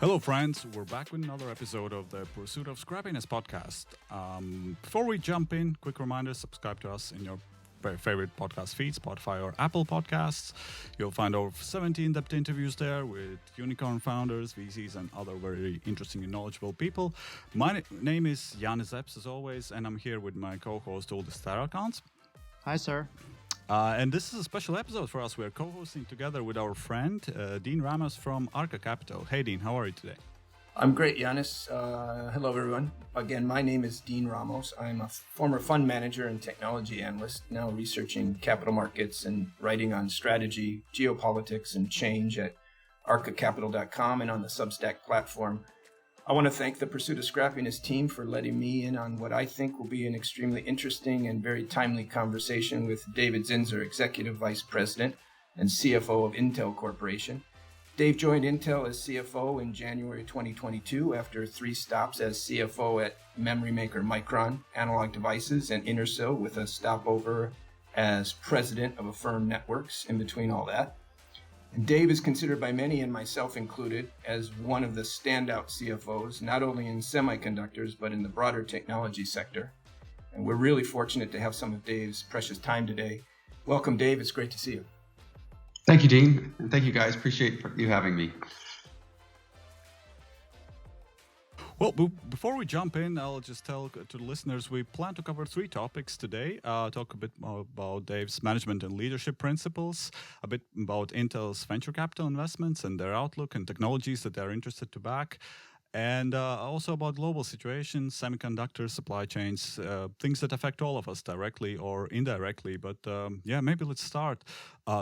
Hello, friends. We're back with another episode of the Pursuit of Scrappiness podcast. Before we jump in, quick reminder, subscribe to us in your favorite podcast feed, Spotify or Apple Podcasts. You'll find over 70 in-depth interviews there with unicorn founders, VCs, and other very interesting and knowledgeable people. My name is Yanis Epps, as always, and I'm here with my co-host, Uldis Tarakans. Hi, sir. And this is a special episode for us. We're co-hosting together with our friend, Dean Ramos from Arca Capital. Hey, Dean, how are you today? I'm great, Yanis. Hello, everyone. Again, my name is Dean Ramos. I'm a former fund manager and technology analyst, now researching capital markets and writing on strategy, geopolitics, and change at arcacapital.com and on the Substack platform. I want to thank the Pursuit of Scrappiness team for letting me in on what I think will be an extremely interesting and very timely conversation with David Zinsner, Executive Vice President and CFO of Intel Corporation. Dave joined Intel as CFO in January 2022 after 3 stops as CFO at memory maker Micron, Analog Devices, and Intersil, with a stopover as president of Affirmed Networks in between all that. And Dave is considered by many, and myself included, as one of the standout CFOs, not only in semiconductors, but in the broader technology sector. And we're really fortunate to have some of Dave's precious time today. Welcome, Dave. It's great to see you. Thank you, Dean. And thank you, guys. Appreciate you having me. Well, before we jump in, I'll just tell to the listeners we plan to cover 3 topics today. Talk a bit more about Dave's management and leadership principles, a bit about Intel's venture capital investments and their outlook and technologies that they're interested to back, and also about global situations, semiconductor supply chains, things that affect all of us directly or indirectly. But maybe let's start.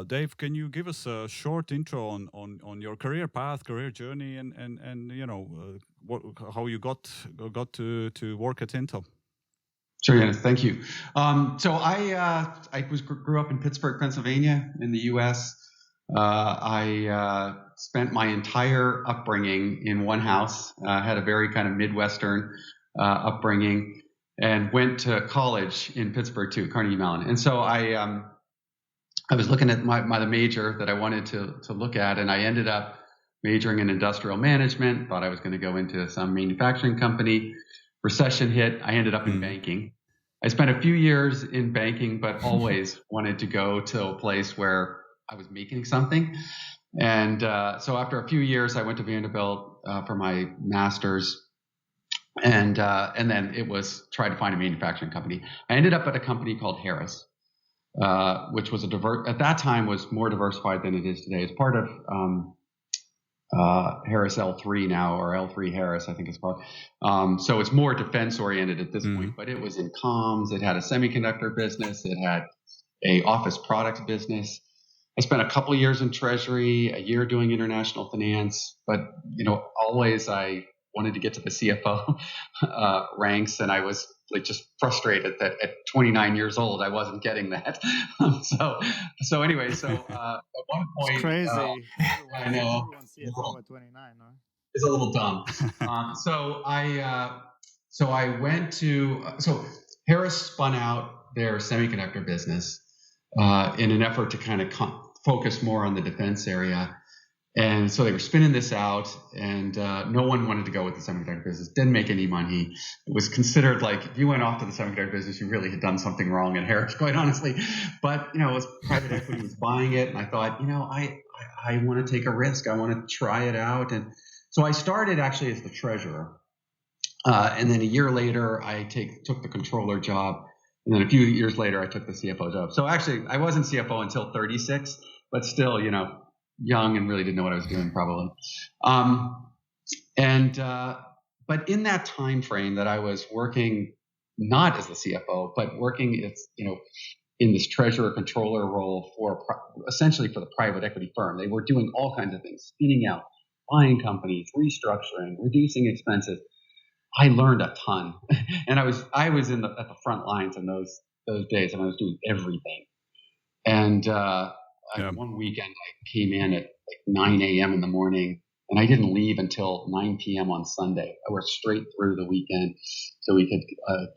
Dave, can you give us a short intro on your career path, career journey, and you know how you got to work at Intel? Sure, Yanis. Thank you. So I grew up in Pittsburgh, Pennsylvania, in the U.S. I spent my entire upbringing in one house. Had a very kind of Midwestern upbringing, and went to college in Pittsburgh too, Carnegie Mellon. And so I was looking at the major that I wanted to look at, and I ended up majoring in industrial management. Thought I was going to go into some manufacturing company. Recession hit. I ended up in banking. I spent a few years in banking, but always wanted to go to a place where I was making something. And so after a few years, I went to Vanderbilt for my master's, and then it was try to find a manufacturing company. I ended up at a company called Harris, which was at that time was more diversified than it is today. It's part of Harris L3 now, or L3 Harris, I think it's called. So it's more defense oriented at this point, but it was in comms. It had a semiconductor business. It had a office products business. I spent a couple of years in treasury, a year doing international finance, but always I wanted to get to the CFO ranks, and I was just frustrated that at 29 years old I wasn't getting that. So anyway, at one point, it's crazy. I know, CFO at 29, no? It's a little dumb. So I went to Harris spun out their semiconductor business in an effort to kind of focus more on the defense area. And so they were spinning this out, and no one wanted to go with the semiconductor business. Didn't make any money. It was considered like if you went off to the semiconductor business, you really had done something wrong at Harris, quite honestly. But it was private equity was buying it, and I thought, I want to take a risk. I want to try it out. And so I started actually as the treasurer, and then a year later I took the controller job. And then a few years later, I took the CFO job. So actually, I wasn't CFO until 36, but still, young and really didn't know what I was doing probably. But in that time frame that I was working, not as the CFO, but working in this treasurer controller role essentially for the private equity firm. They were doing all kinds of things, spinning out, buying companies, restructuring, reducing expenses. I learned a ton, and I was at the front lines in those days, and I was doing everything. And one weekend I came in at 9 a.m. in the morning, and I didn't leave until 9 p.m. on Sunday. I worked straight through the weekend so we could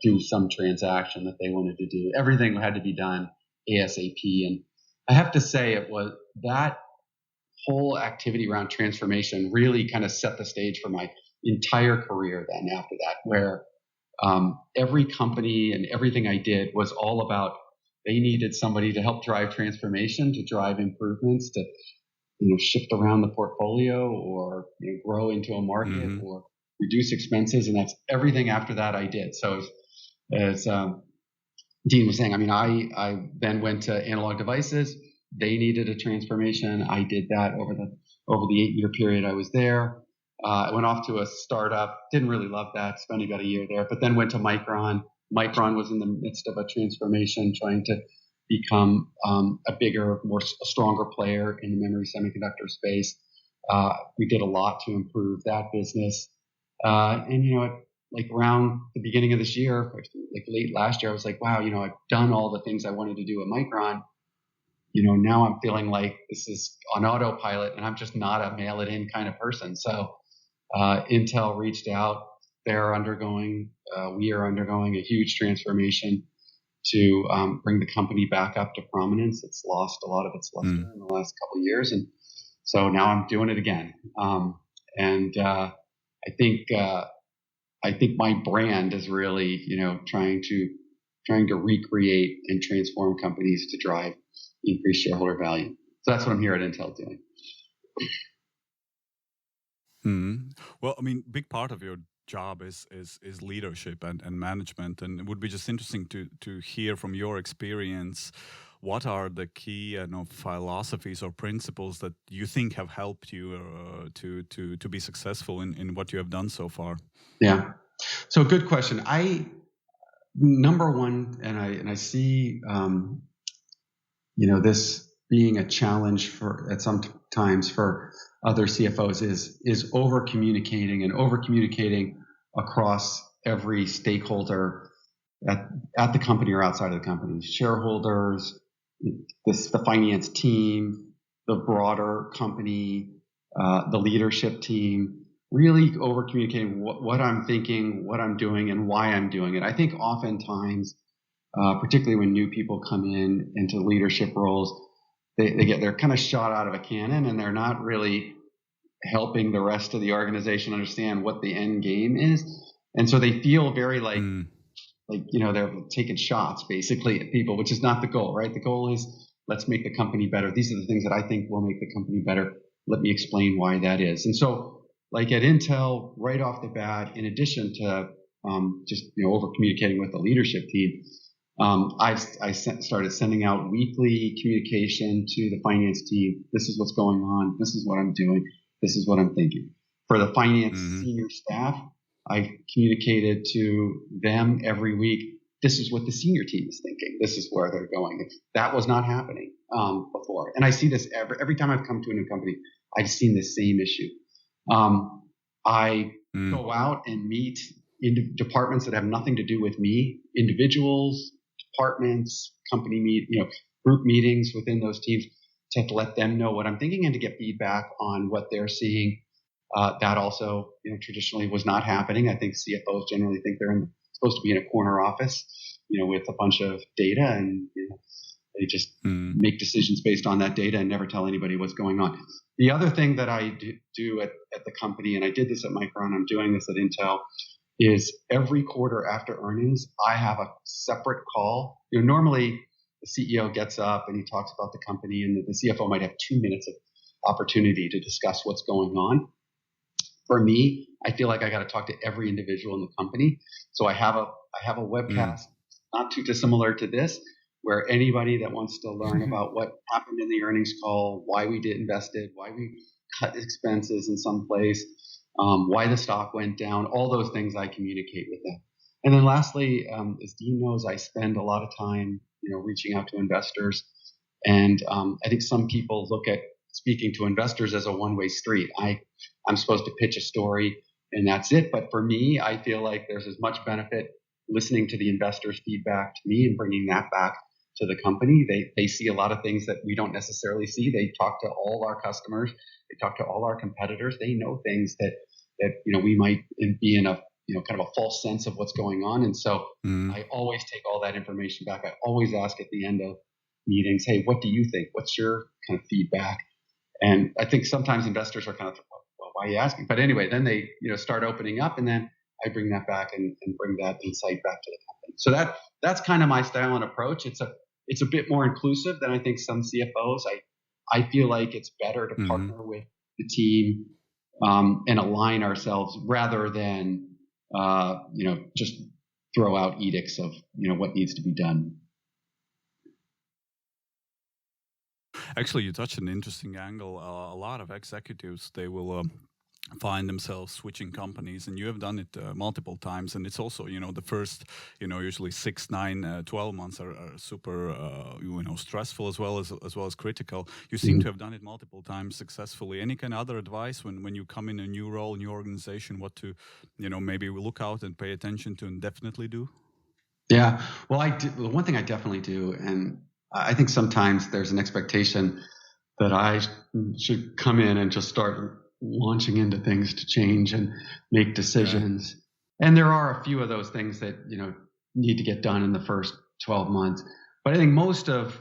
do some transaction that they wanted to do. Everything had to be done ASAP, and I have to say it was that whole activity around transformation really kind of set the stage for my entire career then after that, where every company and everything I did was all about they needed somebody to help drive transformation, to drive improvements, to shift around the portfolio or grow into a market or reduce expenses, and that's everything after that I did. So as Dean was saying, I mean, I then went to Analog Devices. They needed a transformation. I did that over the 8-year period I was there. I went off to a startup. Didn't really love that. Spent about a year there, but then went to Micron. Micron was in the midst of a transformation, trying to become a bigger, a stronger player in the memory semiconductor space. We did a lot to improve that business. And like around the beginning of this year, like late last year, I was like, wow, I've done all the things I wanted to do at Micron. Now I'm feeling like this is on autopilot, and I'm just not a mail it in kind of person. So Intel reached out. We are undergoing a huge transformation to bring the company back up to prominence. It's lost a lot of its luster in the last couple of years, and so now I'm doing it again. I think my brand is really, trying to recreate and transform companies to drive increased shareholder value. So that's what I'm here at Intel doing. Well, I mean, big part of your job is leadership and management, and it would be just interesting to hear from your experience. What are the key philosophies or principles that you think have helped you to be successful in what you have done so far? Yeah, so good question. Number one, and I see this being a challenge at some times for other CFOs is over communicating across every stakeholder at the company or outside of the company, shareholders, the finance team, the broader company, the leadership team, really over communicating what I'm thinking, what I'm doing, and why I'm doing it. I think oftentimes, particularly when new people come into leadership roles, they're kind of shot out of a cannon, and they're not really helping the rest of the organization understand what the end game is. And so they feel very like they're taking shots basically at people, which is not the goal, right? The goal is let's make the company better. These are the things that I think will make the company better. Let me explain why that is. And so like at Intel, right off the bat, in addition to just over communicating with the leadership team, I started sending out weekly communication to the finance team. This is what's going on. This is what I'm doing. This is what I'm thinking. For the finance senior staff, I communicated to them every week. This is what the senior team is thinking. This is where they're going. That was not happening before. And I see this every time I've come to a new company. I've seen this same issue. I go out and meet in departments that have nothing to do with me, individuals, departments, group meetings within those teams to let them know what I'm thinking and to get feedback on what they're seeing. That also, traditionally was not happening. I think CFOs generally think they're supposed to be in a corner office, with a bunch of data, and they just make decisions based on that data and never tell anybody what's going on. The other thing that I do at the company, and I did this at Micron, I'm doing this at Intel, is every quarter after earnings, I have a separate call. Normally the CEO gets up and he talks about the company, and the CFO might have 2 minutes of opportunity to discuss what's going on. For me, I feel like I got to talk to every individual in the company. So I have a webcast, not too dissimilar to this, where anybody that wants to learn about what happened in the earnings call, why we did invested, why we cut expenses in some place, why the stock went down, all those things I communicate with them. And then lastly, as Dean knows, I spend a lot of time, reaching out to investors. And I think some people look at speaking to investors as a one-way street. I'm supposed to pitch a story and that's it. But for me, I feel like there's as much benefit listening to the investors' feedback to me and bringing that back to the company. They see a lot of things that we don't necessarily see. They talk to all our customers. They talk to all our competitors. They know things that we might be in a kind of a false sense of what's going on. And so I always take all that information back. I always ask at the end of meetings, hey, what do you think? What's your kind of feedback? And I think sometimes investors are kind of, well, why are you asking? But anyway, then they start opening up, and then I bring that back and bring that insight back to the company. So that's kind of my style and approach. It's a bit more inclusive than I think some CFOs. I feel like it's better to partner with the team and align ourselves rather than just throw out edicts of what needs to be done. Actually, you touched an interesting angle. A lot of executives, they will find themselves switching companies, and you have done it multiple times. And it's also, the first, usually 6, 9, 12 months are super, stressful as well as critical. You seem to have done it multiple times successfully. Any kind of other advice when you come in a new role, new organization, what to, maybe look out and pay attention to and definitely do? Yeah, well, one thing I definitely do, and I think sometimes there's an expectation that I should come in and just start launching into things to change and make decisions. Yeah. And there are a few of those things that, need to get done in the first 12 months. But I think most of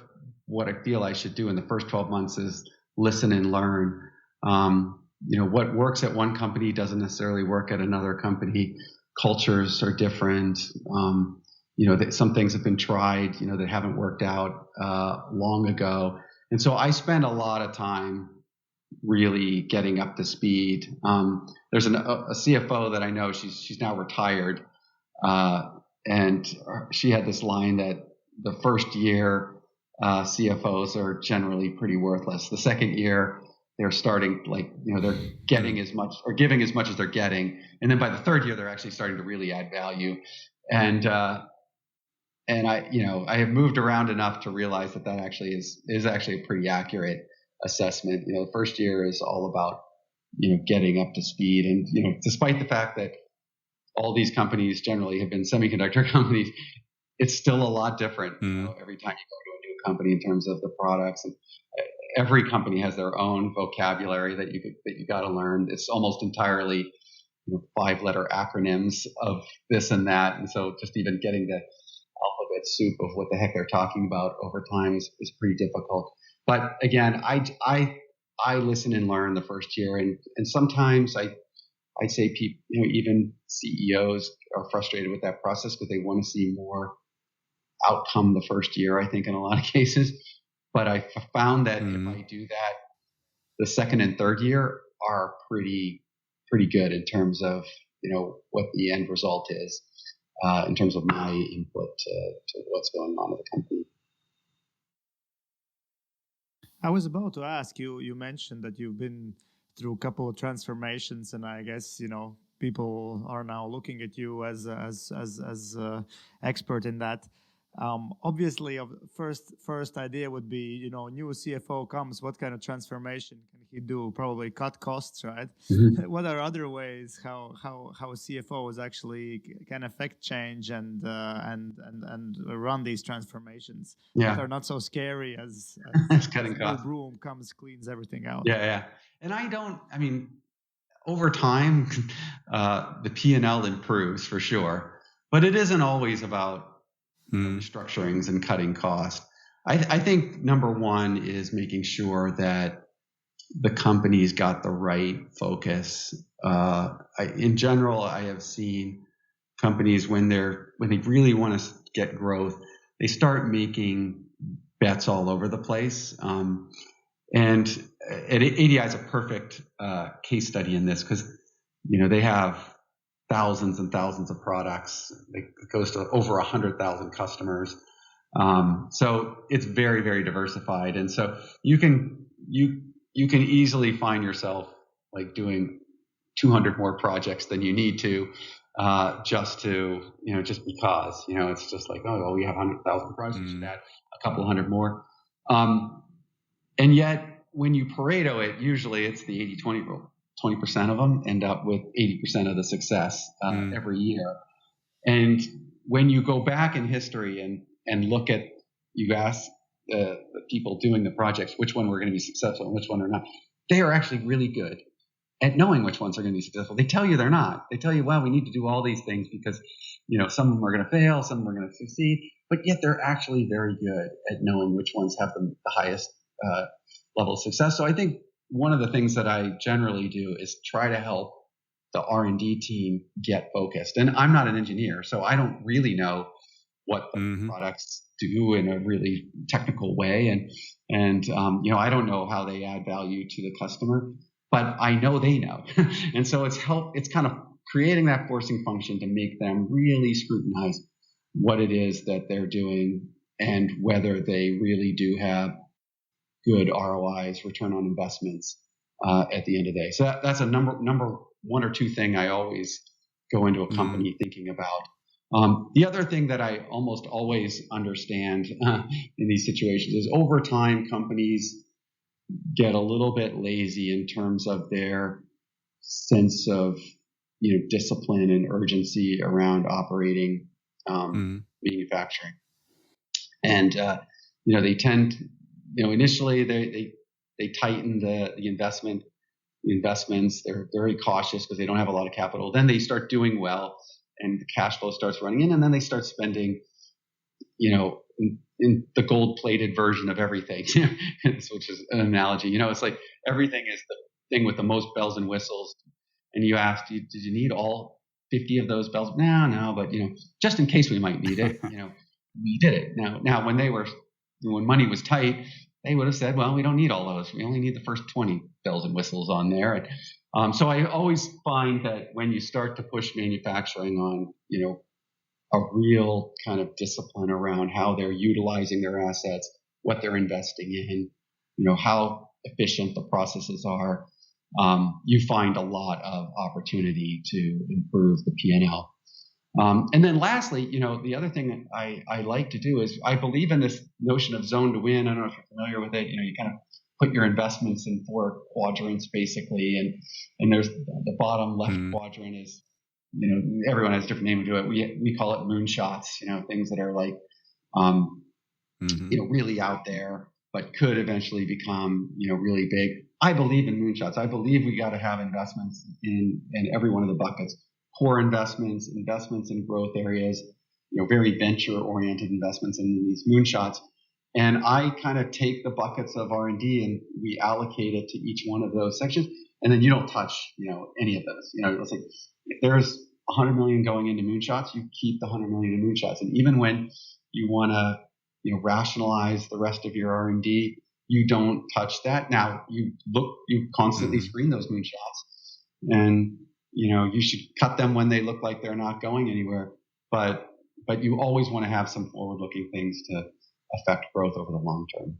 what I feel I should do in the first 12 months is listen and learn. What works at one company doesn't necessarily work at another company. Cultures are different. That some things have been tried, that haven't worked out long ago. And so I spend a lot of time really getting up to speed. There's a CFO that I know, she's now retired. And she had this line that the first year CFOs are generally pretty worthless. The second year they're starting they're getting as much or giving as much as they're getting. And then by the third year, they're actually starting to really add value. And I have moved around enough to realize that actually is actually a pretty accurate assessment. The first year is all about, getting up to speed. And, despite the fact that all these companies generally have been semiconductor companies, it's still a lot different every time you go to a new company in terms of the products. And every company has their own vocabulary that you got to learn. It's almost entirely, 5-letter acronyms of this and that. And so just even getting the alphabet soup of what the heck they're talking about over time is pretty difficult. But again, I listen and learn the first year, and sometimes I'd say people, even CEOs are frustrated with that process because they want to see more outcome the first year, I think, in a lot of cases. But I found that if I do that, the second and third year are pretty good in terms of, what the end result is, in terms of my input to what's going on at the company. I was about to ask you, you mentioned that you've been through a couple of transformations, and I guess, people are now looking at you as expert in that. Obviously, first idea would be, new CFO comes, what kind of transformation can he do? Probably cut costs, right? Mm-hmm. What are other ways how CFOs actually can affect change and run these transformations that are not so scary as cutting costs. Broom comes, cleans everything out. Yeah. And over time, the P&L improves for sure, but it isn't always about restructurings and cutting costs. I think number one is making sure that the company's got the right focus. In general, I have seen companies when they really want to get growth, they start making bets all over the place. And ADI is a perfect case study in this because they have thousands and thousands of products. It goes to over 100,000 customers. So it's very, very diversified. And so you can easily find yourself doing 200 more projects than you need to, just because, it's just we have 100,000 projects, we should add a couple hundred more. And yet when you Pareto it, usually it's the 80-20 rule. 20% of them end up with 80% of the success every year. And when you go back in history and look at, you ask the people doing the projects, which one were going to be successful and which one are not, they are actually really good at knowing which ones are going to be successful. They tell you they're not. They tell you, well, we need to do all these things because, some of them are going to fail, some of them are going to succeed, but yet they're actually very good at knowing which ones have the highest level of success. So I think, one of the things that I generally do is try to help the R&D team get focused. And I'm not an engineer, so I don't really know what the products do in a really technical way. And I don't know how they add value to the customer, but I know they know. And so it's kind of creating that forcing function to make them really scrutinize what it is that they're doing and whether they really do have good ROIs, return on investments, at the end of the day. So that's a number one or two thing I always go into a company thinking about. The other thing that I almost always understand in these situations is over time, companies get a little bit lazy in terms of their sense of discipline and urgency around operating manufacturing. And they tend, initially they tighten the investments. They're very cautious because they don't have a lot of capital. Then they start doing well, and the cash flow starts running in, and then they start spending, in the gold-plated version of everything, which is an analogy. It's like everything is the thing with the most bells and whistles. And you ask, did you need all 50 of those bells? No, but just in case we might need it, we did it. Now when money was tight, they would have said, well, we don't need all those. We only need the first 20 bells and whistles on there. And so I always find that when you start to push manufacturing on, a real kind of discipline around how they're utilizing their assets, what they're investing in, how efficient the processes are, you find a lot of opportunity to improve the P&L. And then lastly, the other thing I like to do is I believe in this notion of zone to win. I don't know if you're familiar with it. You kind of put your investments in 4 quadrants basically, and there's the bottom left quadrant is, everyone has a different name to it. We call it moonshots. Things that are like, really out there, but could eventually become, really big. I believe in moonshots. I believe we got to have investments in every one of the buckets. Core investments in growth areas, very venture-oriented investments in these moonshots. And I kind of take the buckets of R&D and we allocate it to each one of those sections. And then you don't touch, any of those. It's like if there's 100 million going into moonshots, you keep the 100 million in moonshots. And even when you want to, rationalize the rest of your R&D, you don't touch that. Now you constantly screen those moonshots, and you should cut them when they look like they're not going anywhere. But you always want to have some forward-looking things to affect growth over the long term.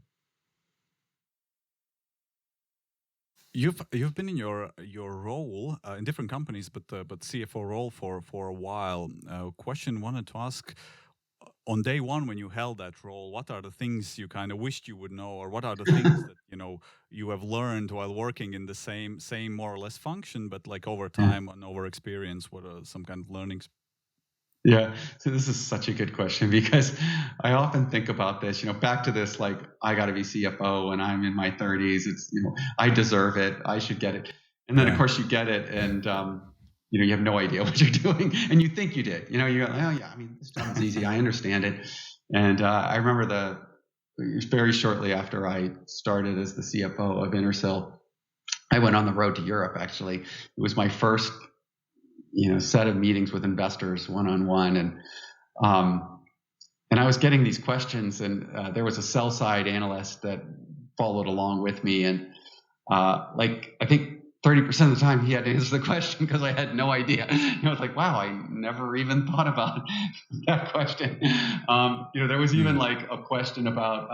You've been in your role in different companies, but CFO role for a while. Question wanted to ask: on day one, when you held that role, what are the things you kind of wished you would know, or what are the things that you have learned while working in the same more or less function, but like over time and over experience? What are some kind of learnings? Yeah, so this is such a good question because I often think about this, back to this, like, I got to be CFO and I'm in my 30s. It's, I deserve it. I should get it. And then, of course, you get it and, you have no idea what you're doing and you think you did. You go, oh, yeah, this job is easy. I understand it. And I remember very shortly after I started as the CFO of Intersil, I went on the road to Europe, actually. It was my first set of meetings with investors one-on-one. And I was getting these questions and there was a sell side analyst that followed along with me. And I think 30% of the time he had to answer the question because I had no idea. I was like, wow, I never even thought about that question. There was even like a question about,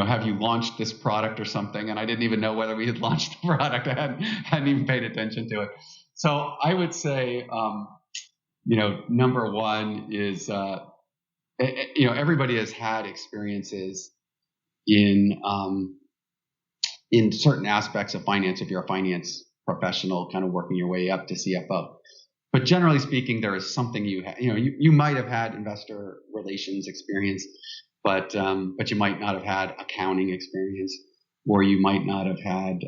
have you launched this product or something? And I didn't even know whether we had launched the product. I hadn't even paid attention to it. So I would say, number one is, everybody has had experiences in certain aspects of finance. If you're a finance professional, kind of working your way up to CFO, but generally speaking, there is something you might have had investor relations experience, but you might not have had accounting experience, or you might not have had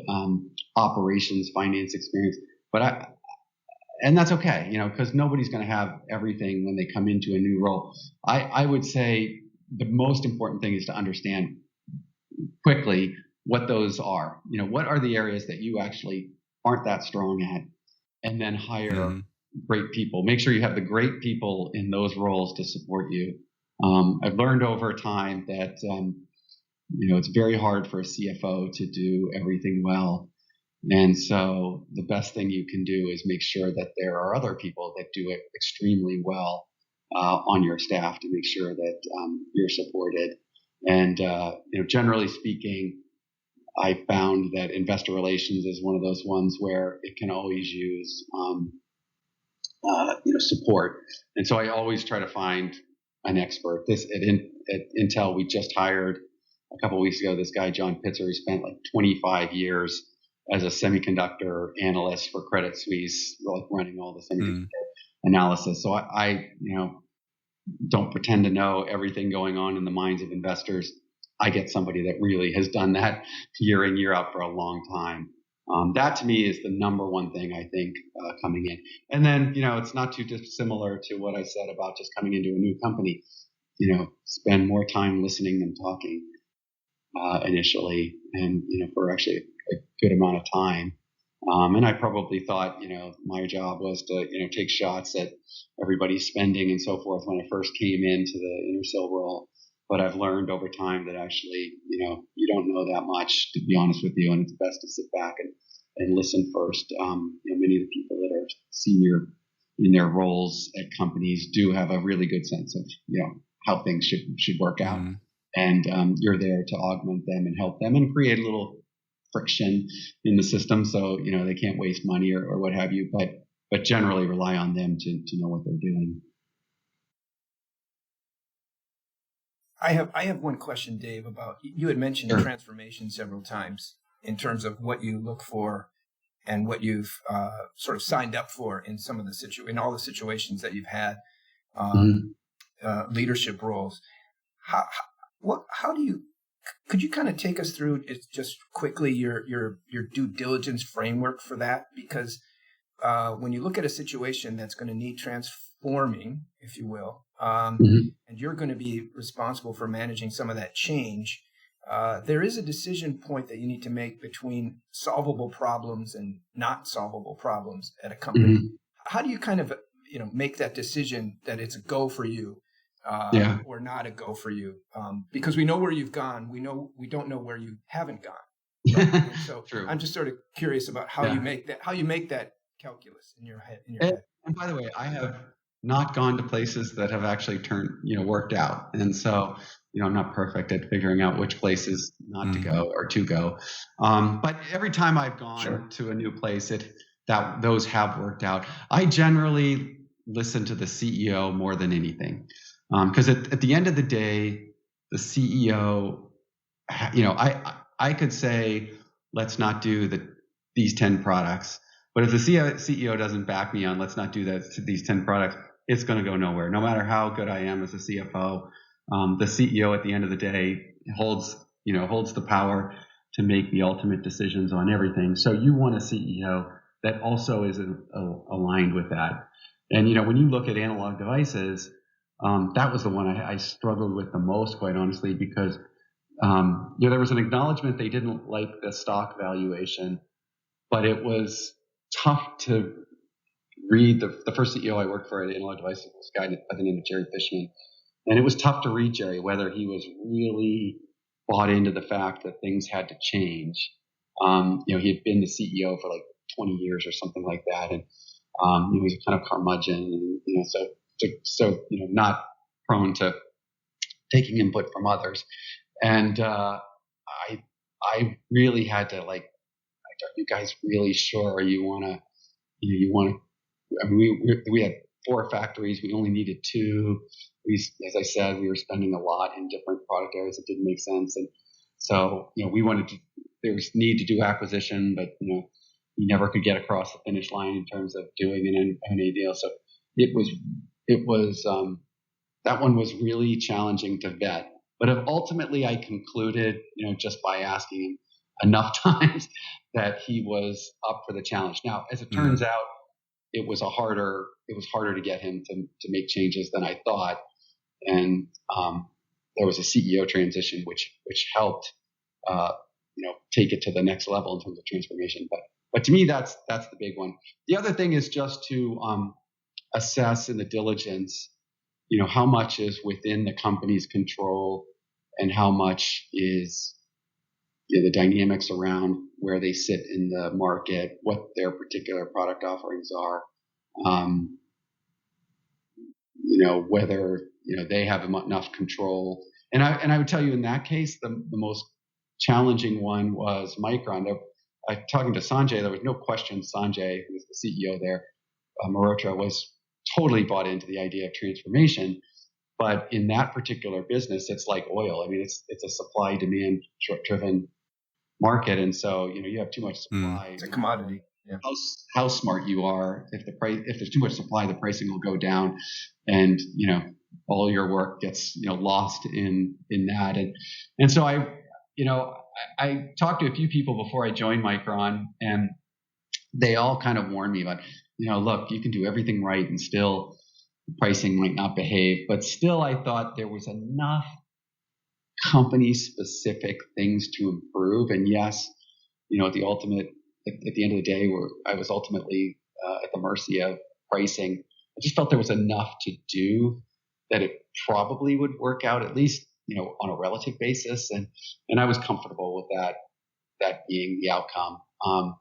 operations finance experience. And that's okay, because nobody's going to have everything when they come into a new role. I would say the most important thing is to understand quickly what those are. What are the areas that you actually aren't that strong at, and then hire great people. Make sure you have the great people in those roles to support you. I've learned over time that it's very hard for a CFO to do everything well. And so the best thing you can do is make sure that there are other people that do it extremely well on your staff to make sure that you're supported. And generally speaking, I found that investor relations is one of those ones where it can always use support. And so I always try to find an expert. At Intel, we just hired a couple of weeks ago this guy John Pitzer, who spent like 25 years as a semiconductor analyst for Credit Suisse, like running all the semiconductor analysis. So I don't pretend to know everything going on in the minds of investors. I get somebody that really has done that year in, year out for a long time. That to me is the number one thing I think coming in. And then, it's not too dissimilar to what I said about just coming into a new company. Spend more time listening than talking initially, and, for actually a good amount of time. And I probably thought, my job was to, take shots at everybody's spending and so forth when I first came into the Intersil role. But I've learned over time that actually, you don't know that much, to be honest with you, and it's best to sit back and listen first. Many of the people that are senior in their roles at companies do have a really good sense of, how things should work out. And you're there to augment them and help them and create a little friction in the system so, they can't waste money or what have you, but generally rely on them to know what they're doing. I have one question, Dave, about, you had mentioned transformation several times in terms of what you look for and what you've sort of signed up for in some of the in all the situations that you've had leadership roles. Could you kind of take us through just quickly your due diligence framework for that? Because when you look at a situation that's going to need transforming, if you will, and you're going to be responsible for managing some of that change, there is a decision point that you need to make between solvable problems and not solvable problems at a company. How do you kind of make that decision that it's a go for you or not a go for you? Because we know where you've gone. We don't know where you haven't gone. Right? And so I'm just sort of curious about how you make that calculus in your head. And by the way, I have not gone to places that have actually worked out. And so, I'm not perfect at figuring out which places not to go or to go. But every time I've gone to a new place, those have worked out. I generally listen to the CEO more than anything. Because at the end of the day, the CEO, I could say, let's not do these 10 products. But if the CEO doesn't back me on, let's not do these 10 products, it's going to go nowhere. No matter how good I am as a CFO, the CEO at the end of the day holds the power to make the ultimate decisions on everything. So you want a CEO that also is aligned with that. And, when you look at Analog Devices, that was the one I struggled with the most, quite honestly, because there was an acknowledgement they didn't like the stock valuation, but it was tough to read. The first CEO I worked for at Analog Devices was a guy by the name of Jerry Fishman, and it was tough to read Jerry, whether he was really bought into the fact that things had to change. He had been the CEO for like 20 years or something like that, and he was kind of curmudgeon, and so not prone to taking input from others. And I really had to are you guys really sure you want to? I mean, we had 4 factories. We only needed 2. As I said, we were spending a lot in different product areas that didn't make sense, and so we wanted to. There was need to do acquisition, but we never could get across the finish line in terms of doing an M&A deal. So it was that one was really challenging to vet. But ultimately, I concluded, just by asking him enough times, that he was up for the challenge. Now, as it turns out, it was harder to get him to make changes than I thought, and there was a CEO transition which helped take it to the next level in terms of transformation. But to me, that's the big one. The other thing is just to assess in the diligence, how much is within the company's control and how much is the dynamics around where they sit in the market, what their particular product offerings are, whether they have enough control. And I would tell you in that case, the most challenging one was Micron. Talking to Sanjay, there was no question Sanjay, who was the CEO there, Mehrotra, was totally bought into the idea of transformation. But in that particular business, it's like oil. I mean, it's a supply demand driven market, and so you have too much supply. It's a commodity. Yeah. How smart you are. If there's too much supply, the pricing will go down, and all your work gets lost in that. And so I talked to a few people before I joined Micron, and they all kind of warned me about, look, you can do everything right and still the pricing might not behave. But still, I thought there was enough company-specific things to improve. And yes, at the end of the day, where I was ultimately at the mercy of pricing, I just felt there was enough to do that it probably would work out, at least on a relative basis, and I was comfortable with that being the outcome. A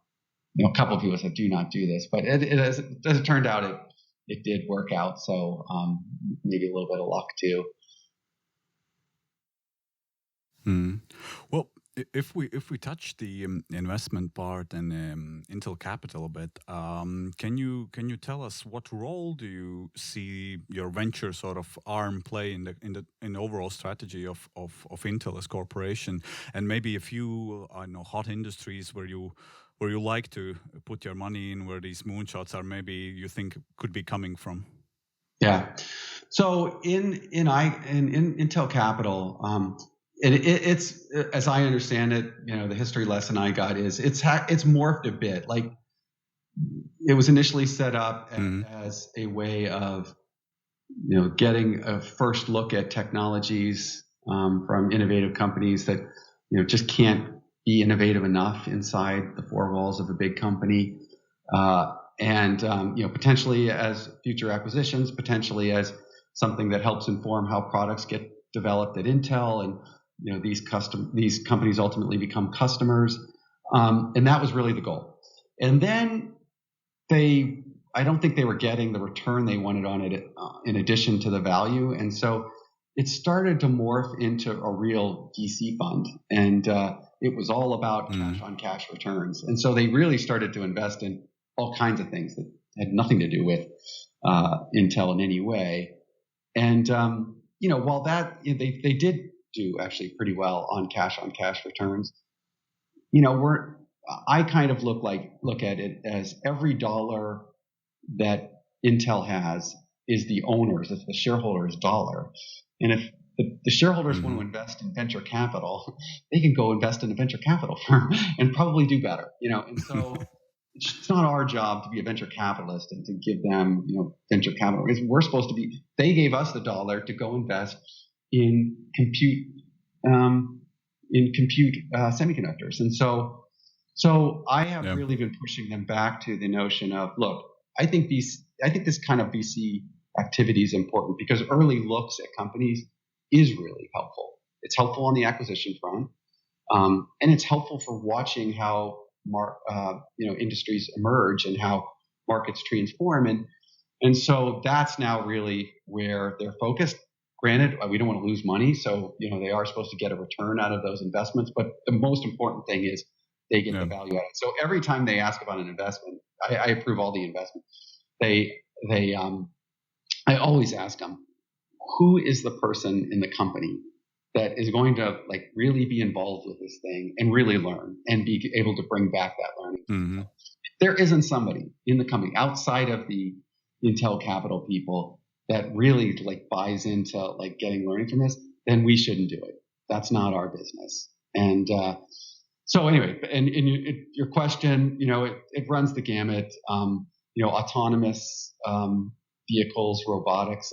couple of people said, "Do not do this," but as it turned out, it did work out. So maybe a little bit of luck too. Well, if we touch the investment part and Intel Capital a bit, can you tell us what role do you see your venture sort of arm play in the overall strategy of Intel as corporation, and maybe a few hot industries where you like to put your money in, where these moonshots are maybe you think could be coming from? Yeah. So in Intel Capital. It's as I understand it, the history lesson I got is it's morphed a bit. Like it was initially set up as a way of getting a first look at technologies from innovative companies that just can't be innovative enough inside the four walls of a big company, and potentially as future acquisitions, potentially as something that helps inform how products get developed at Intel, and these companies ultimately become customers, and that was really the goal. And then I don't think they were getting the return they wanted on it in addition to the value, and so it started to morph into a real VC fund, and it was all about cash on cash returns. And so they really started to invest in all kinds of things that had nothing to do with Intel in any way. And while that they did do actually pretty well on cash returns, I kind of look at it as every dollar that Intel has is the owner's, it's the shareholders' dollar. And if the shareholders want to invest in venture capital, they can go invest in a venture capital firm and probably do better, And so it's not our job to be a venture capitalist and to give them, venture capital. We're supposed to be. They gave us the dollar to go invest in compute semiconductors, and so I have really been pushing them back to the notion of, look, I think this kind of VC activity is important because early looks at companies is really helpful. It's helpful on the acquisition front, and it's helpful for watching how industries emerge and how markets transform, and so that's now really where they're focused. Granted, we don't want to lose money, so they are supposed to get a return out of those investments. But the most important thing is they get the value out of it. So every time they ask about an investment, I approve all the investment. I always ask them, who is the person in the company that is going to really be involved with this thing and really learn and be able to bring back that learning. If there isn't somebody in the company outside of the Intel Capital people that really buys into getting learning from this, then we shouldn't do it. That's not our business. And so anyway, and your question, it runs the gamut. Autonomous vehicles, robotics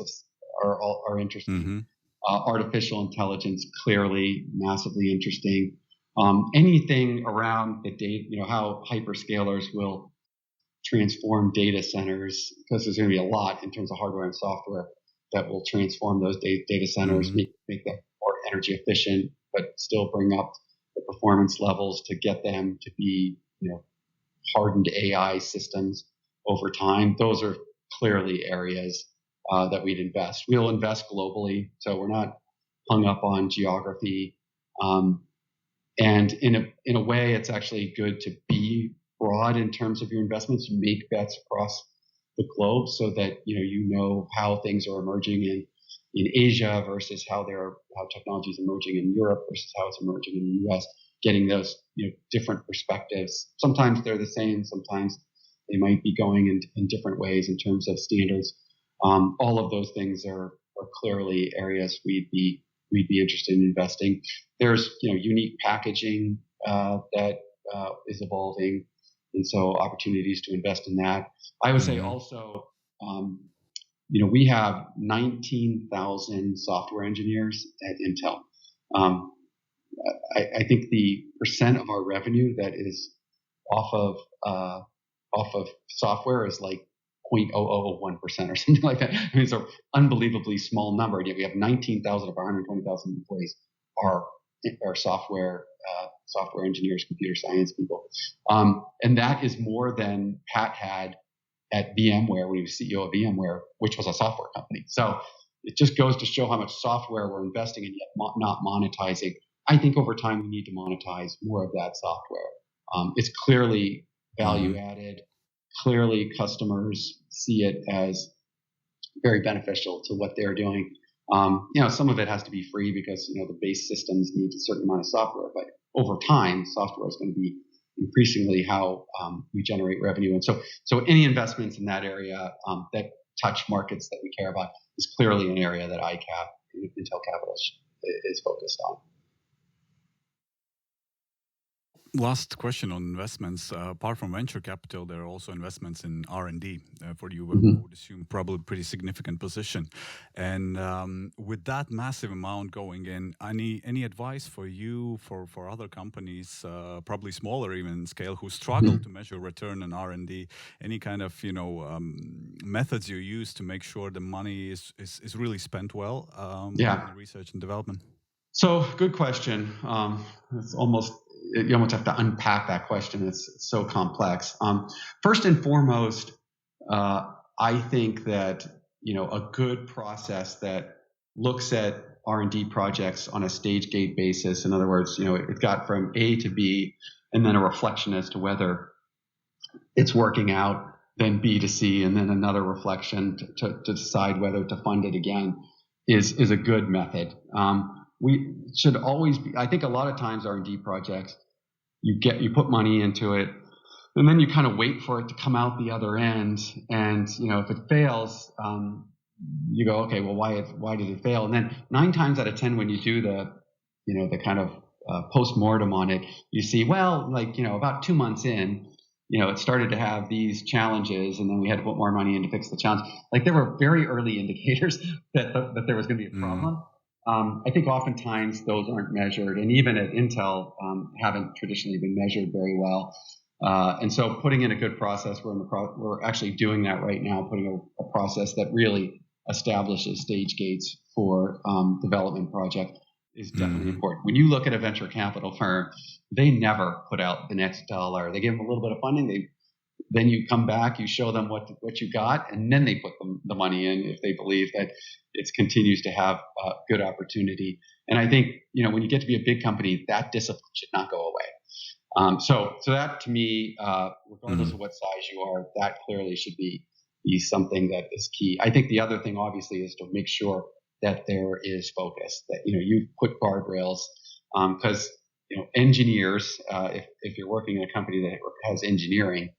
are interesting. Artificial intelligence, clearly massively interesting. anything around the data, how hyperscalers will transform data centers, because there's going to be a lot in terms of hardware and software that will transform those data centers, make them more energy efficient, but still bring up the performance levels to get them to be, hardened AI systems over time. Those are clearly areas that we'd invest. We'll invest globally, so we're not hung up on geography. And in a way, it's actually good to be broad in terms of your investments. Make bets across the globe so that you know how things are emerging in Asia versus how technology is emerging in Europe versus how it's emerging in the U.S. Getting those different perspectives. Sometimes they're the same. Sometimes they might be going in different ways in terms of standards. All of those things are clearly areas we'd be interested in investing. There's unique packaging that is evolving, and so opportunities to invest in that. I would say also, we have 19,000 software engineers at Intel. I think the percent of our revenue that is off of software is like 0.001% or something like that. I mean, it's an unbelievably small number. Yet we have 19,000 of our 120,000 employees are software engineers, computer science people, and that is more than Pat had at VMware when he was CEO of VMware, which was a software company. So it just goes to show how much software we're investing in yet not monetizing. I think over time we need to monetize more of that software. It's clearly value added. Clearly, customers see it as very beneficial to what they're doing. Some of it has to be free because the base systems need a certain amount of software. But over time, software is going to be increasingly how we generate revenue. And so any investments in that area that touch markets that we care about is clearly an area that ICAP, Intel Capital, is focused on. Last question on investments. Apart from venture capital, there are also investments in R&D. For you, I would assume probably pretty significant position. And with that massive amount going in, any advice for you, for other companies, probably smaller even in scale, who struggle to measure return on R&D? Any kind of methods you use to make sure the money is really spent well in research and development? So good question. It's almost. You almost have to unpack that question. It's so complex. First and foremost, I think that a good process that looks at R&D projects on a stage gate basis. In other words, it got from A to B, and then a reflection as to whether it's working out, then B to C, and then another reflection to decide whether to fund it again is a good method. We should always be, I think a lot of times R&D projects, you put money into it, and then you kind of wait for it to come out the other end. And, if it fails, you go, okay, well, why did it fail? And then 9 times out of 10, when you do the kind of post-mortem on it, you see, well, about 2 months in, it started to have these challenges, and then we had to put more money in to fix the challenge. There were very early indicators that there was going to be a problem. I think oftentimes those aren't measured, and even at Intel haven't traditionally been measured very well. And so putting in a good process, we're actually doing that right now, putting a process that really establishes stage gates for development project is definitely important. When you look at a venture capital firm, they never put out the next dollar. They give them a little bit of funding. Then you come back, you show them what you got, and then they put the money in if they believe that it continues to have good opportunity. And I think, when you get to be a big company, that discipline should not go away. So that to me, regardless of what size you are, that clearly should be something that is key. I think the other thing, obviously, is to make sure that there is focus, that, you put guardrails, because, engineers, if you're working in a company that has engineering,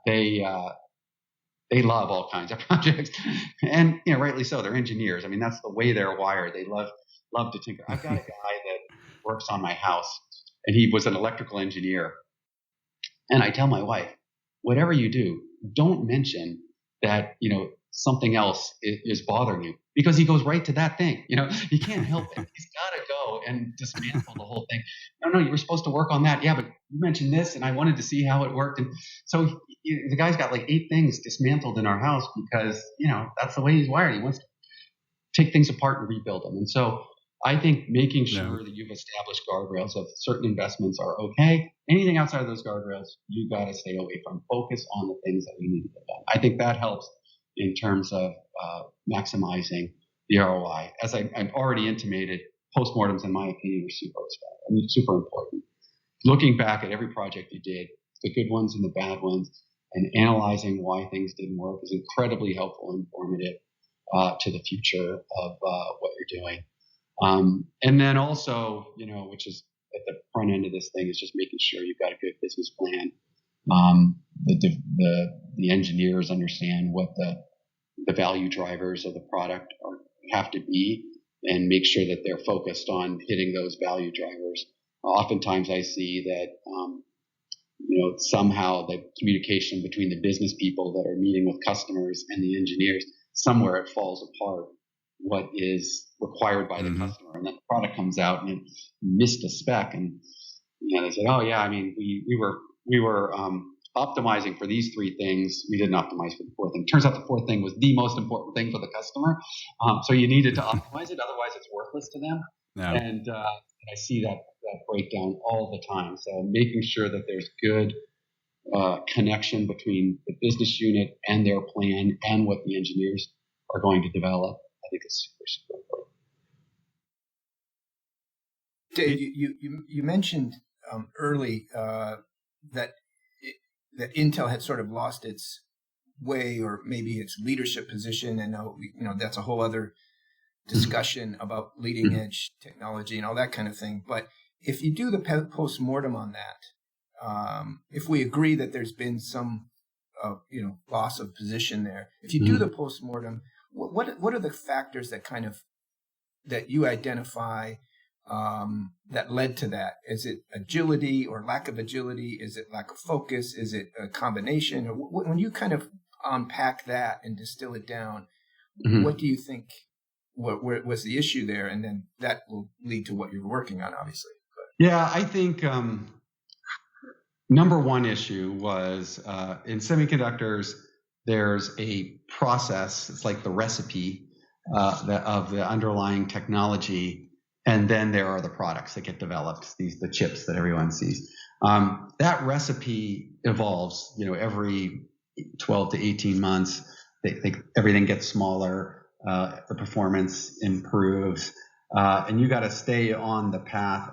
they love all kinds of projects, and rightly so. They're engineers. I mean, that's the way they're wired. They love to tinker. I've got a guy that works on my house, and he was an electrical engineer. And I tell my wife, whatever you do, don't mention that something else is bothering you, because he goes right to that thing. He can't help it. He's got to go and dismantle the whole thing. No, you were supposed to work on that. Yeah, but you mentioned this, and I wanted to see how it worked. And so the guy's got like 8 things dismantled in our house because that's the way he's wired. He wants to take things apart and rebuild them. And so I think making sure that you've established guardrails of certain investments are okay. Anything outside of those guardrails, you got to stay away from. Focus on the things that we need to get done. I think that helps in terms of maximizing the ROI. As I've already intimated, postmortems, in my opinion, are super important. Looking back at every project you did, the good ones and the bad ones, and analyzing why things didn't work is incredibly helpful and informative to the future of what you're doing. And then also, which is at the front end of this thing, is just making sure you've got a good business plan. The engineers understand what the value drivers of the product have to be, and make sure that they're focused on hitting those value drivers. Oftentimes I see that, somehow the communication between the business people that are meeting with customers and the engineers, somewhere it falls apart what is required by the customer. And then the product comes out and it missed a spec. And, they said, oh yeah, I mean, we were optimizing for these 3 things. We didn't optimize for the 4th thing. Turns out the 4th thing was the most important thing for the customer. So you needed to optimize it. Otherwise it's worthless to them. Yeah. And I see that breakdown all the time. So making sure that there's good connection between the business unit and their plan and what the engineers are going to develop, I think is super, super important. Dave, you mentioned early that Intel had sort of lost its way, or maybe its leadership position, and that's a whole other discussion about leading edge technology and all that kind of thing. But if you do the post-mortem on that, if we agree that there's been some loss of position there, if you do the post-mortem, what are the factors that you identify that led to that? Is it agility or lack of agility? Is it lack of focus? Is it a combination? Or when you kind of unpack that and distill it down, what do you think what was the issue there? And then that will lead to what you're working on, obviously. Yeah, I think number one issue was in semiconductors, there's a process. It's like the recipe of the underlying technology, and then there are the products that get developed. The chips that everyone sees. That recipe evolves. Every 12 to 18 months, everything gets smaller. The performance improves, and you got to stay on the path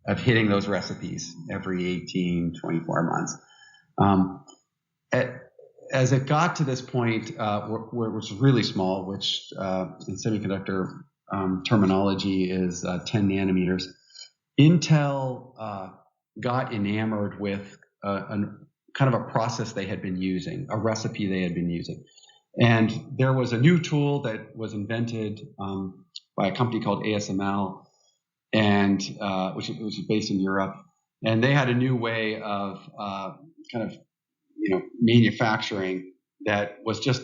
of hitting those recipes every 18, 24 months. As it got to this point, where it was really small, which in semiconductor terminology is 10 nanometers, Intel got enamored with kind of a process they had been using, a recipe they had been using. And there was a new tool that was invented by a company called ASML, and which was based in Europe. And they had a new way of manufacturing that was just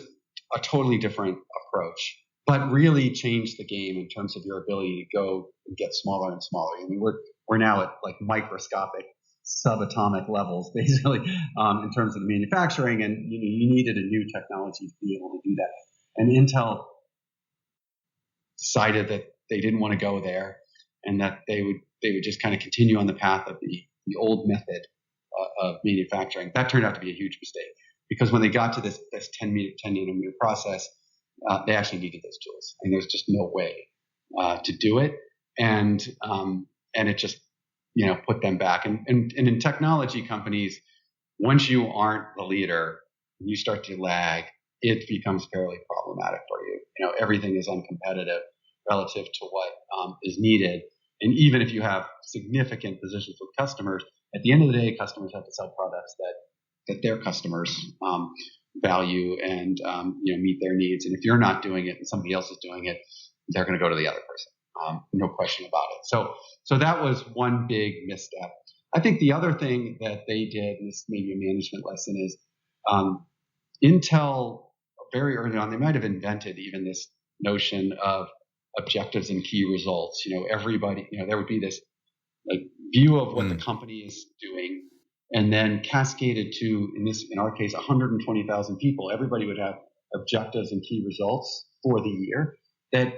a totally different approach, but really changed the game in terms of your ability to go and get smaller and smaller. I mean, we're now at like microscopic, subatomic levels, basically, in terms of the manufacturing, and you needed a new technology to be able to do that. And Intel decided that they didn't want to go there, and that they would just kind of continue on the path of the old method of manufacturing. That turned out to be a huge mistake, because when they got to this 10 nanometer process, they actually needed those tools, and there's just no way to do it, and it just put them back. And in technology companies, once you aren't the leader, you start to lag, it becomes fairly problematic for you. Everything is uncompetitive relative to what is needed. And even if you have significant positions with customers, at the end of the day, customers have to sell products that their customers value and meet their needs. And if you're not doing it and somebody else is doing it, they're going to go to the other person. No question about it. So that was one big misstep. I think the other thing that they did, and this may be a management lesson, is Intel very early on, they might have invented even this notion of objectives and key results. Everybody, there would be this like view of what the company is doing, and then cascaded to, in our case, 120,000 people. Everybody would have objectives and key results for the year that,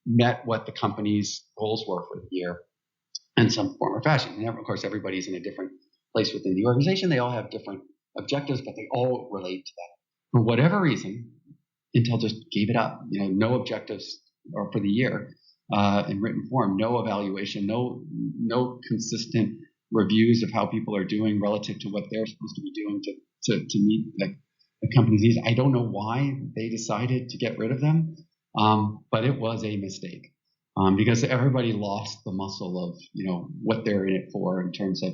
met what the company's goals were for the year in some form or fashion. And of course, everybody's in a different place within the organization. They all have different objectives, but they all relate to that. For whatever reason, Intel just gave it up. No objectives for the year in written form, no evaluation, no consistent reviews of how people are doing relative to what they're supposed to be doing to meet the company's needs. I don't know why they decided to get rid of them, but it was a mistake because everybody lost the muscle of what they're in it for in terms of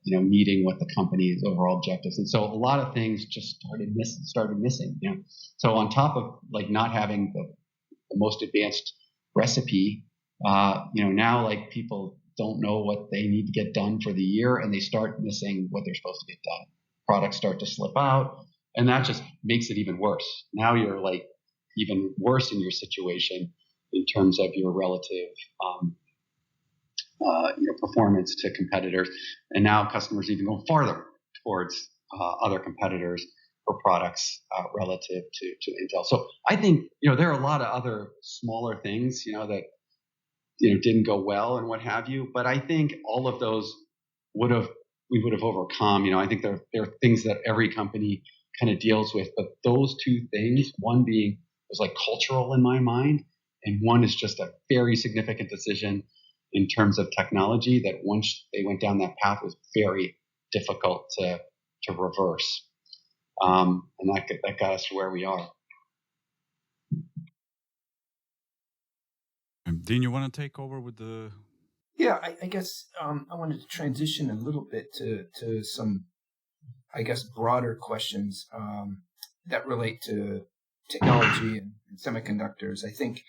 meeting what the company's overall objectives. And so a lot of things just started missing. So on top of not having the most advanced recipe, now people don't know what they need to get done for the year, and they start missing what they're supposed to get done. Products start to slip out, and that just makes it even worse. Now you're even worse in your situation in terms of your relative performance to competitors, and now customers even go farther towards other competitors for products relative to Intel. So I think there are a lot of other smaller things that didn't go well and what have you, but I think all of those we would have overcome. I think there are things that every company kind of deals with, but those two things, one being was cultural in my mind, and one is just a very significant decision in terms of technology that once they went down that path was very difficult to reverse. And that got us to where we are. Dean, you want to take over with the... Yeah, I guess I wanted to transition a little bit to some, I guess, broader questions that relate to technology and semiconductors. I think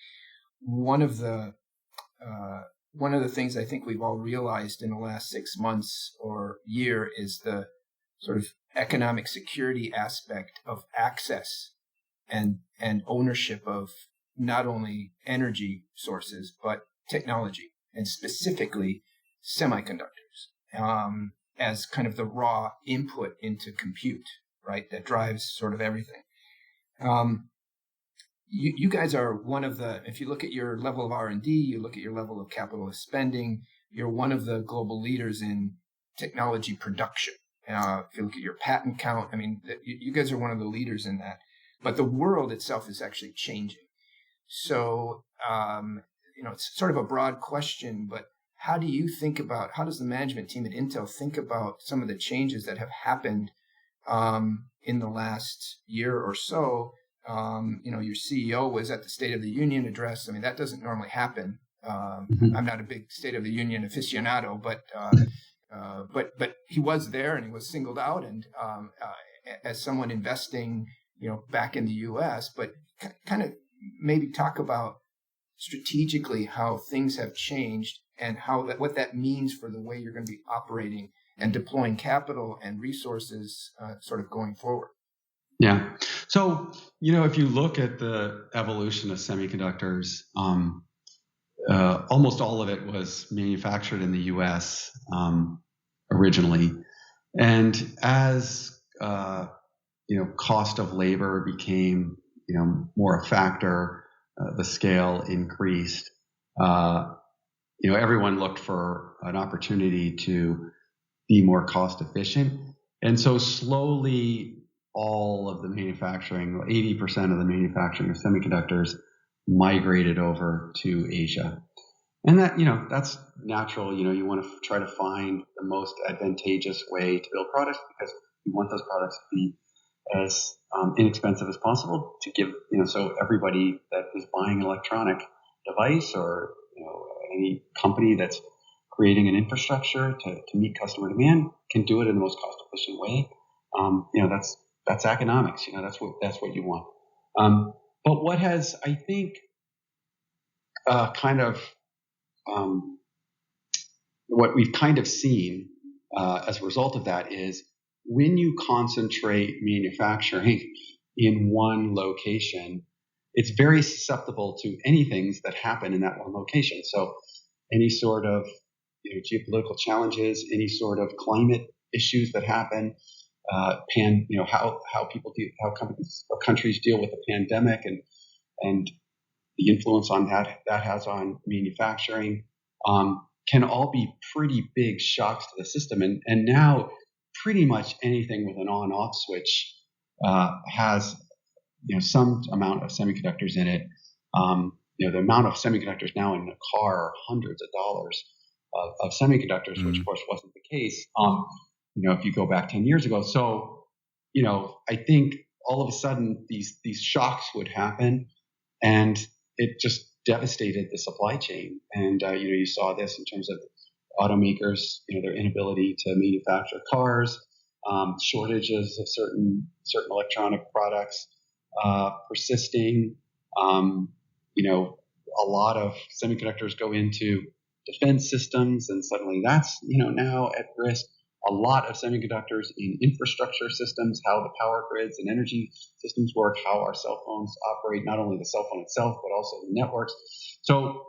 one of the things I think we've all realized in the last 6 months or year is the sort of economic security aspect of access and ownership of not only energy sources, but technology, and specifically semiconductors, as kind of the raw input into compute, right? That drives sort of everything. You guys are one of the, if you look at your level of R&D, you look at your level of capital spending, you're one of the global leaders in technology production. If you look at your patent count, I mean, you guys are one of the leaders in that. But the world itself is actually changing. So, it's sort of a broad question, but how does the management team at Intel think about some of the changes that have happened in the last year or so? Your CEO was at the State of the Union address. I mean, that doesn't normally happen. I'm not a big State of the Union aficionado, but he was there and he was singled out and as someone investing, back in the U.S., but kind of maybe talk about strategically how things have changed and what that means for the way you're going to be operating and deploying capital and resources sort of going forward. Yeah. So, if you look at the evolution of semiconductors, almost all of it was manufactured in the U.S. Originally. And as, cost of labor became, more a factor, the scale increased, everyone looked for an opportunity to be more cost efficient. And so slowly all of the manufacturing, 80% of the manufacturing of semiconductors migrated over to Asia. And that, that's natural. You want to try to find the most advantageous way to build products because you want those products to be as inexpensive as possible to give, so everybody that is buying an electronic device or, any company that's creating an infrastructure to meet customer demand can do it in the most cost efficient way. That's economics. That's what you want. But what has, I think, what we've kind of seen as a result of that is when you concentrate manufacturing in one location, it's very susceptible to any things that happen in that one location. So any sort of geopolitical challenges, any sort of climate issues that happen, how people how companies or countries deal with the pandemic and the influence on that has on manufacturing, can all be pretty big shocks to the system. And now pretty much anything with an on-off switch has some amount of semiconductors in it. The amount of semiconductors now in a car are hundreds of dollars of semiconductors, which of course wasn't the case. If you go back 10 years ago. So, I think all of a sudden these shocks would happen, and it just devastated the supply chain. And you saw this in terms of automakers, their inability to manufacture cars, shortages of certain electronic products persisting. A lot of semiconductors go into defense systems, and suddenly that's now at risk. A lot of semiconductors in infrastructure systems, how the power grids and energy systems work, how our cell phones operate, not only the cell phone itself, but also the networks. So,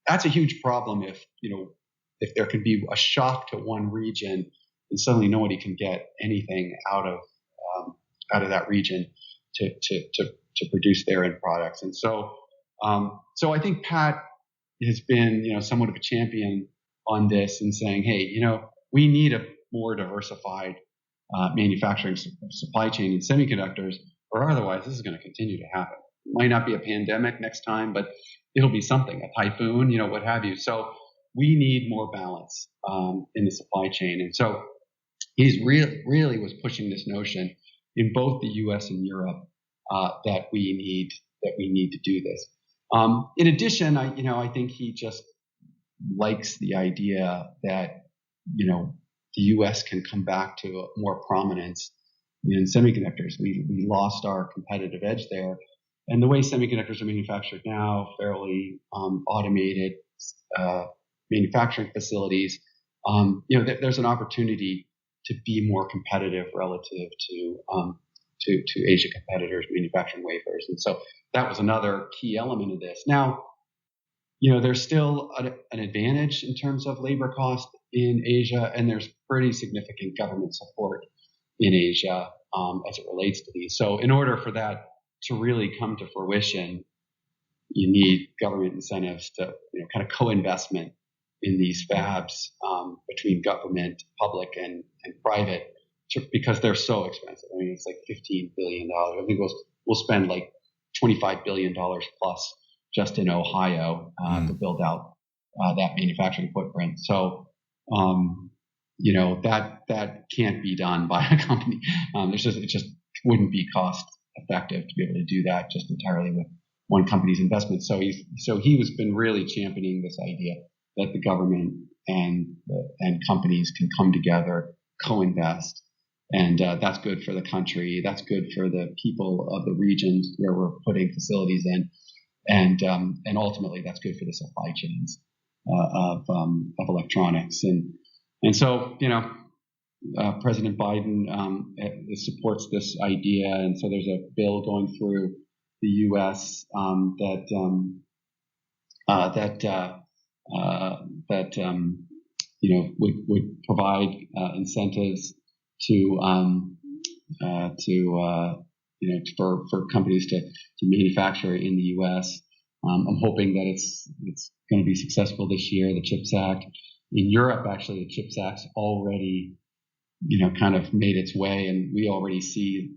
that's a huge problem if there can be a shock to one region and suddenly nobody can get anything out of that region to produce their end products. And so I think Pat has been, somewhat of a champion on this and saying, hey, we need a more diversified manufacturing supply chain in semiconductors, or otherwise this is going to continue to happen. It might not be a pandemic next time, but it'll be something, a typhoon, what have you. So we need more balance in the supply chain. And so he's really was pushing this notion in both the U.S. and Europe that we need to do this. In addition, I think he just likes the idea that the U.S. can come back to more prominence in semiconductors. We lost our competitive edge there, and the way semiconductors are manufactured now, fairly automated manufacturing facilities. There's an opportunity to be more competitive relative to Asia competitors manufacturing wafers, and so that was another key element of this. Now, there's still an advantage in terms of labor cost in Asia, and there's pretty significant government support in Asia as it relates to these. So in order for that to really come to fruition, you need government incentives to kind of co-investment in these fabs between government, public, and private, because they're so expensive. I mean, it's like $15 billion. I think we'll spend like $25 billion plus just in Ohio to build out that manufacturing footprint. So, that can't be done by a company. It just wouldn't be cost effective to be able to do that just entirely with one company's investment. So he has been really championing this idea that the government and companies can come together, co-invest, and that's good for the country. That's good for the people of the regions where we're putting facilities in. And ultimately, that's good for the supply chains of electronics. And so, President Biden supports this idea, and so there's a bill going through the U.S. that would provide incentives for companies to manufacture in the U.S. I'm hoping that it's going to be successful this year. The CHIPS Act in Europe, actually, the CHIPS Act's already kind of made its way, and we already see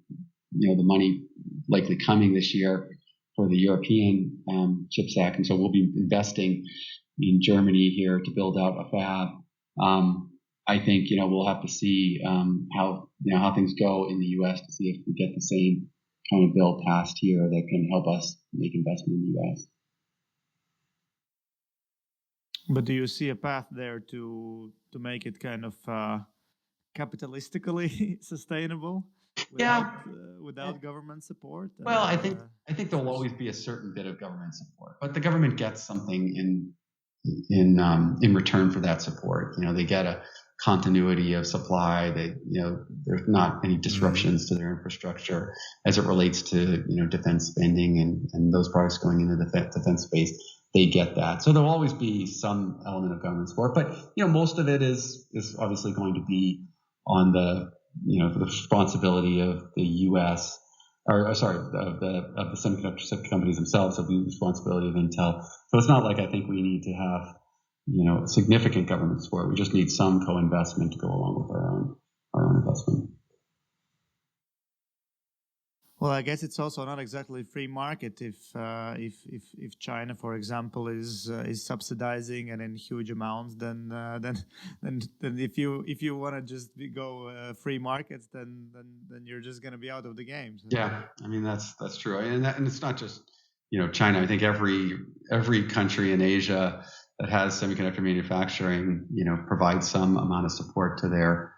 the money likely coming this year for the European CHIPS Act, and so we'll be investing in Germany here to build out a fab. I think we'll have to see how things go in the U.S. to see if we get the same kind of bill passed here that can help us make investment in the U.S. But do you see a path there to make it kind of capitalistically sustainable without government support? Well, I think there'll always be a certain bit of government support, but the government gets something in return for that support. They get a continuity of supply. There's not any disruptions to their infrastructure as it relates to, defense spending and those products going into the defense space. They get that. So there'll always be some element of government support, but, most of it is obviously going to be on the responsibility of the U.S. of the semiconductor companies themselves, of the responsibility of Intel. So it's not like I think we need to have, significant government support. We just need some co-investment to go along with our own investment. Well, I guess it's also not exactly free market if China, for example, is subsidizing and in huge amounts. Then if you want to just go free markets, then you're just going to be out of the game. So. Yeah, I mean that's true, and it's not just China. I think every country in Asia that has semiconductor manufacturing, provides some amount of support to their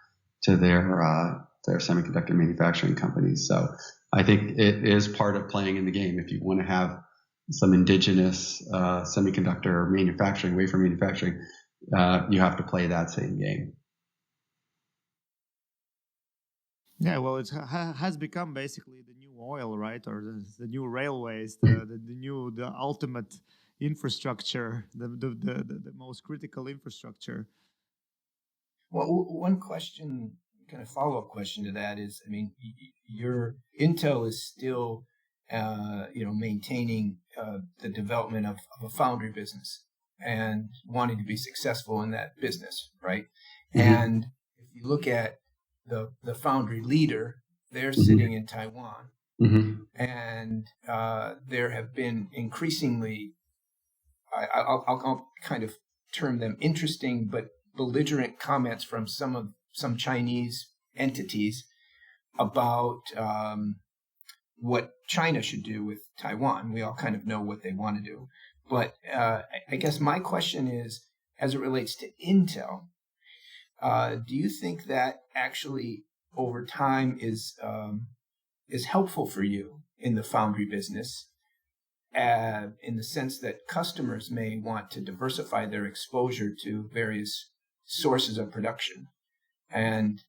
semiconductor manufacturing companies. So I think it is part of playing in the game. If you want to have some indigenous semiconductor manufacturing, wafer manufacturing, you have to play that same game. Yeah, well, it has become basically the new oil, right? Or the new railways, the ultimate infrastructure, the most critical infrastructure. Well, one question, kind of follow-up question to that is, I mean, your Intel is still, maintaining the development of a foundry business and wanting to be successful in that business, right? Mm-hmm. And if you look at the foundry leader, they're mm-hmm. sitting in Taiwan, mm-hmm. and there have been increasingly, I'll kind of term them interesting but belligerent comments from some Chinese entities about what China should do with Taiwan. We all kind of know what they want to do. But I guess my question is, as it relates to Intel, do you think that actually over time is helpful for you in the foundry business, in the sense that customers may want to diversify their exposure to various sources of production? And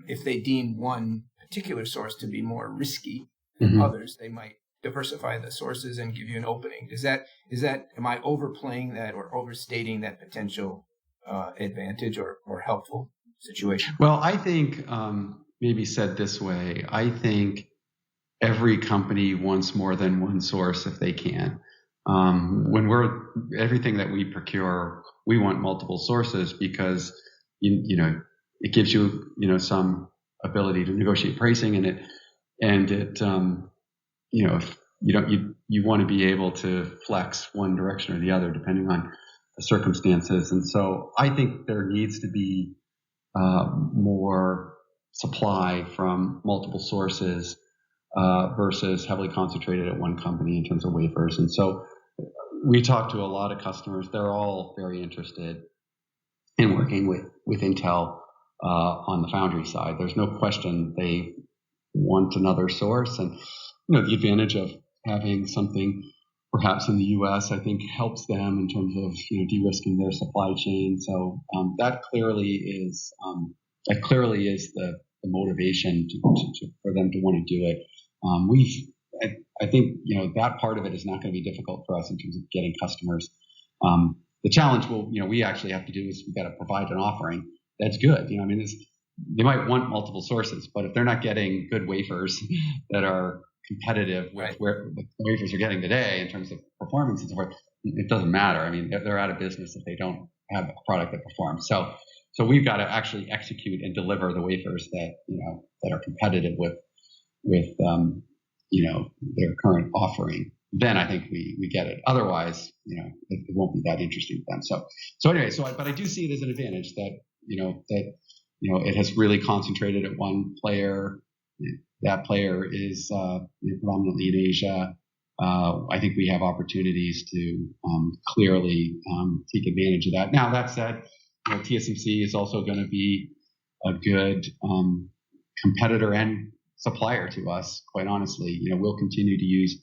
if they deem one particular source to be more risky than mm-hmm. others, they might diversify the sources and give you an opening. Am I overplaying that or overstating that potential advantage or helpful situation? Well, I think maybe said this way, I think every company wants more than one source if they can. Everything that we procure, we want multiple sources because it gives you some ability to negotiate pricing you want to be able to flex one direction or the other depending on the circumstances. And so I think there needs to be more supply from multiple sources versus heavily concentrated at one company in terms of wafers. And so we talk to a lot of customers. They're all very interested in working with Intel on the foundry side. There's no question they want another source. And the advantage of having something perhaps in the U.S., I think helps them in terms of de-risking their supply chain. So that clearly is the motivation for them to want to do it. I think that part of it is not going to be difficult for us in terms of getting customers. The challenge we actually have to do is we've got to provide an offering that's good. They might want multiple sources, but if they're not getting good wafers that are competitive with where the wafers are getting today in terms of performance and so forth, it doesn't matter. I mean, they're out of business if they don't have a product that performs. So we've got to actually execute and deliver the wafers that that are competitive with their current offering. Then I think we get it. Otherwise, it won't be that interesting for them. So anyway, but I do see it as an advantage that it has really concentrated at one player. That player is predominantly in Asia. I think we have opportunities to clearly take advantage of that. Now, that said, TSMC is also going to be a good competitor and supplier to us, quite honestly. We'll continue to use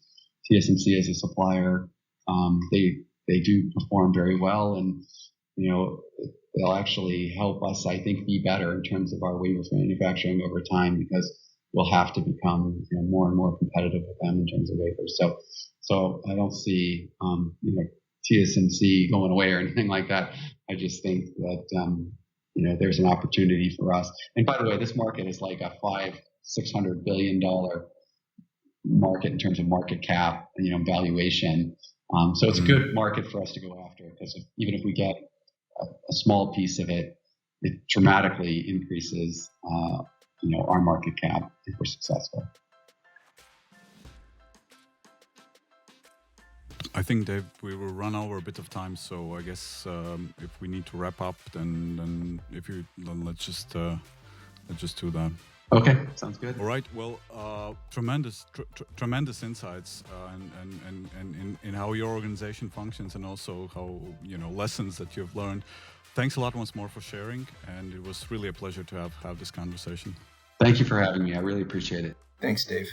TSMC as a supplier. They do perform very well, and they'll actually help us, I think, be better in terms of our wafer manufacturing over time, because we'll have to become more and more competitive with them in terms of wafers. So I don't see TSMC going away or anything like that. I just think that there's an opportunity for us. And by the way, this market is like a $500-600 billion market in terms of market cap, valuation. So it's a good market for us to go after, because even if we get a small piece of it, it dramatically increases, our market cap if we're successful. I think, Dave, we will run over a bit of time, so I guess if we need to wrap up, then let's just do that. Okay, sounds good. All right. Well, tremendous insights in how your organization functions, and also how lessons that you've learned. Thanks a lot once more for sharing, and it was really a pleasure to have this conversation. Thank you for having me. I really appreciate it. Thanks, Dave.